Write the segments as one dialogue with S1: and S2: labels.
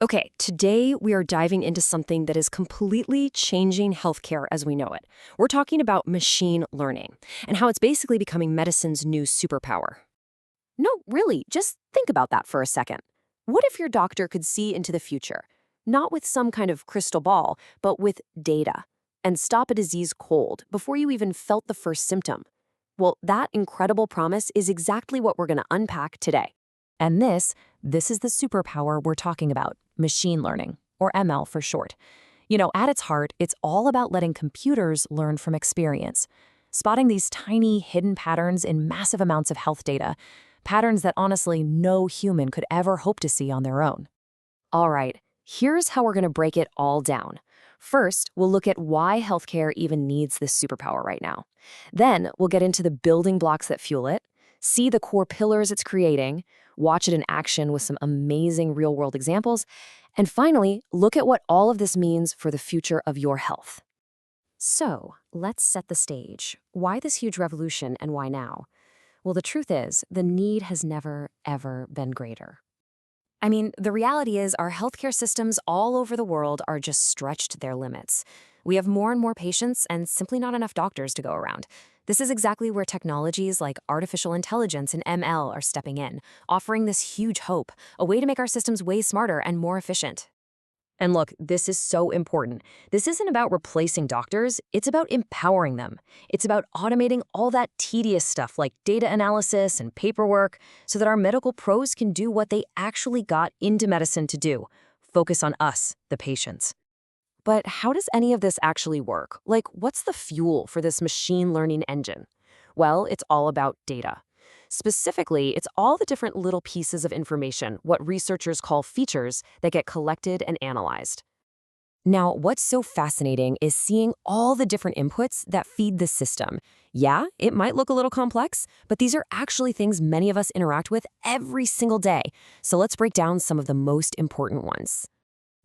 S1: Okay, today we are diving into something that is completely changing healthcare as we know it. We're talking about machine learning and how it's basically becoming medicine's new superpower. No, really, just think about that for a second. What if your doctor could see into the future, not with some kind of crystal ball, but with data, and stop a disease cold before you even felt the first symptom? Well, that incredible promise is exactly what we're going to unpack today. And this is the superpower we're talking about, machine learning, or ML for short. At its heart, it's all about letting computers learn from experience, spotting these tiny hidden patterns in massive amounts of health data, patterns that honestly no human could ever hope to see on their own. All right, here's how we're going to break it all down. First, we'll look at why healthcare even needs this superpower right now. Then, we'll get into the building blocks that fuel it, see the core pillars it's creating, watch it in action with some amazing real-world examples, and finally, look at what all of this means for the future of your health. So, let's set the stage. Why this huge revolution and why now? Well, the truth is, the need has never, ever been greater. The reality is our healthcare systems all over the world are just stretched to their limits. We have more and more patients and simply not enough doctors to go around. This is exactly where technologies like artificial intelligence and ML are stepping in, offering this huge hope, a way to make our systems way smarter and more efficient. And look, this is so important. This isn't about replacing doctors, it's about empowering them. It's about automating all that tedious stuff like data analysis and paperwork so that our medical pros can do what they actually got into medicine to do, focus on us, the patients. But how does any of this actually work? Like, what's the fuel for this machine learning engine? Well, it's all about data. Specifically, it's all the different little pieces of information, what researchers call features, that get collected and analyzed. Now, what's so fascinating is seeing all the different inputs that feed the system. Yeah, it might look a little complex, but these are actually things many of us interact with every single day. So let's break down some of the most important ones.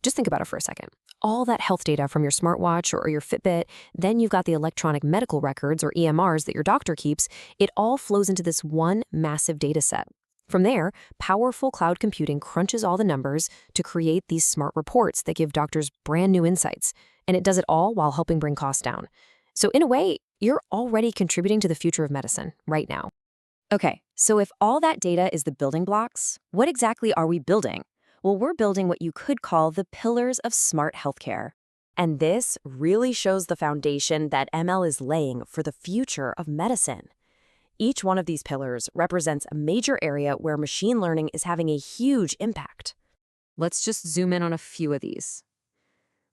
S1: Just think about it for a second. All that health data from your smartwatch or your Fitbit, then you've got the electronic medical records or EMRs that your doctor keeps, it all flows into this one massive data set. From there, powerful cloud computing crunches all the numbers to create these smart reports that give doctors brand new insights. And it does it all while helping bring costs down. So in a way, you're already contributing to the future of medicine right now. Okay, so if all that data is the building blocks, what exactly are we building? Well, we're building what you could call the pillars of smart healthcare. And this really shows the foundation that ML is laying for the future of medicine. Each one of these pillars represents a major area where machine learning is having a huge impact. Let's just zoom in on a few of these.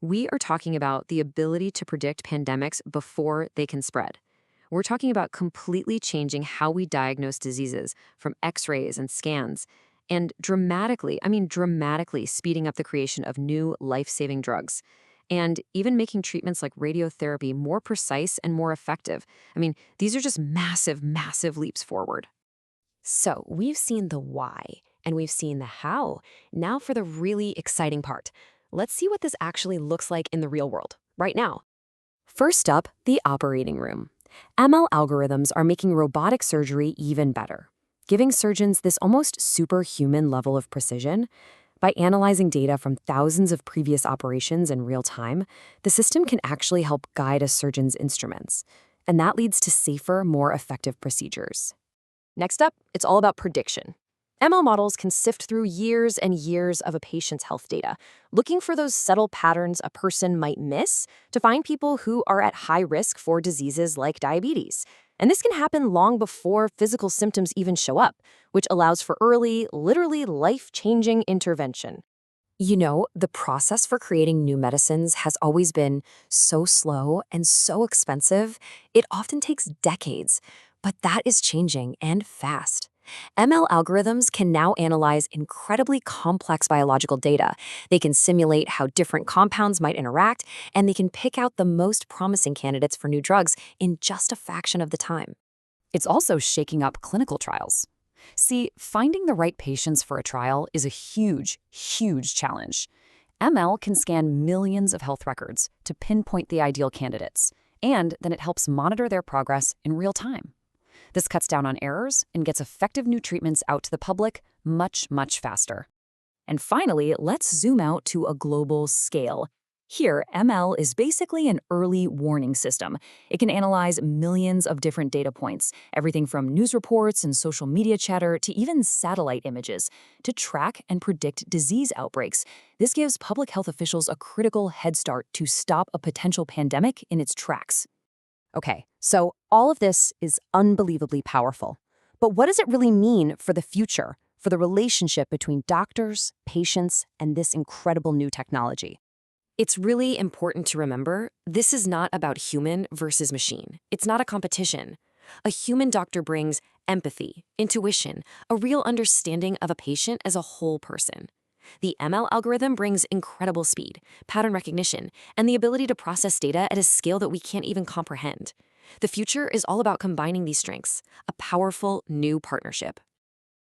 S1: We are talking about the ability to predict pandemics before they can spread. We're talking about completely changing how we diagnose diseases from X-rays and scans, and dramatically speeding up the creation of new life-saving drugs, and even making treatments like radiotherapy more precise and more effective. These are just massive, massive leaps forward. So we've seen the why, and we've seen the how. Now for the really exciting part. Let's see what this actually looks like in the real world, right now. First up, the operating room. ML algorithms are making robotic surgery even better, giving surgeons this almost superhuman level of precision. By analyzing data from thousands of previous operations in real time, the system can actually help guide a surgeon's instruments, and that leads to safer, more effective procedures. Next up, it's all about prediction. ML models can sift through years and years of a patient's health data, looking for those subtle patterns a person might miss to find people who are at high risk for diseases like diabetes. And this can happen long before physical symptoms even show up, which allows for early, literally life-changing intervention. The process for creating new medicines has always been so slow and so expensive. It often takes decades, but that is changing and fast. ML algorithms can now analyze incredibly complex biological data. They can simulate how different compounds might interact, and they can pick out the most promising candidates for new drugs in just a fraction of the time. It's also shaking up clinical trials. See, finding the right patients for a trial is a huge, huge challenge. ML can scan millions of health records to pinpoint the ideal candidates, and then it helps monitor their progress in real time. This cuts down on errors and gets effective new treatments out to the public much, much faster.
S2: And finally, let's zoom out to a global scale. Here, ML is basically an early warning system. It can analyze millions of different data points, everything from news reports and social media chatter to even satellite images, to track and predict disease outbreaks. This gives public health officials a critical head start to stop a potential pandemic in its tracks.
S1: Okay, so all of this is unbelievably powerful. But what does it really mean for the future, for the relationship between doctors, patients, and this incredible new technology? It's really important to remember this is not about human versus machine. It's not a competition. A human doctor brings empathy, intuition, a real understanding of a patient as a whole person. The ML algorithm brings incredible speed, pattern recognition, and the ability to process data at a scale that we can't even comprehend. The future is all about combining these strengths, a powerful new partnership.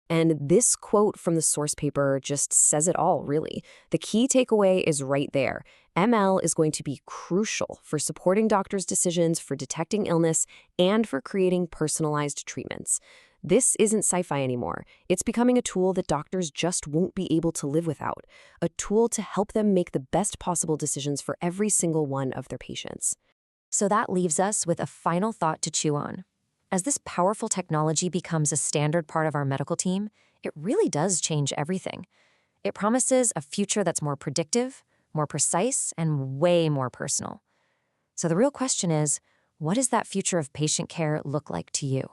S1: And this quote from the source paper just says it all, really. The key takeaway is right there. ML is going to be crucial for supporting doctors' decisions, for detecting illness, and for creating personalized treatments. This isn't sci-fi anymore. It's becoming a tool that doctors just won't be able to live without, a tool to help them make the best possible decisions for every single one of their patients. So that leaves us with a final thought to chew on. As this powerful technology becomes a standard part of our medical team, it really does change everything. It promises a future that's more predictive, more precise, and way more personal. So the real question is, what does that future of patient care look like to you?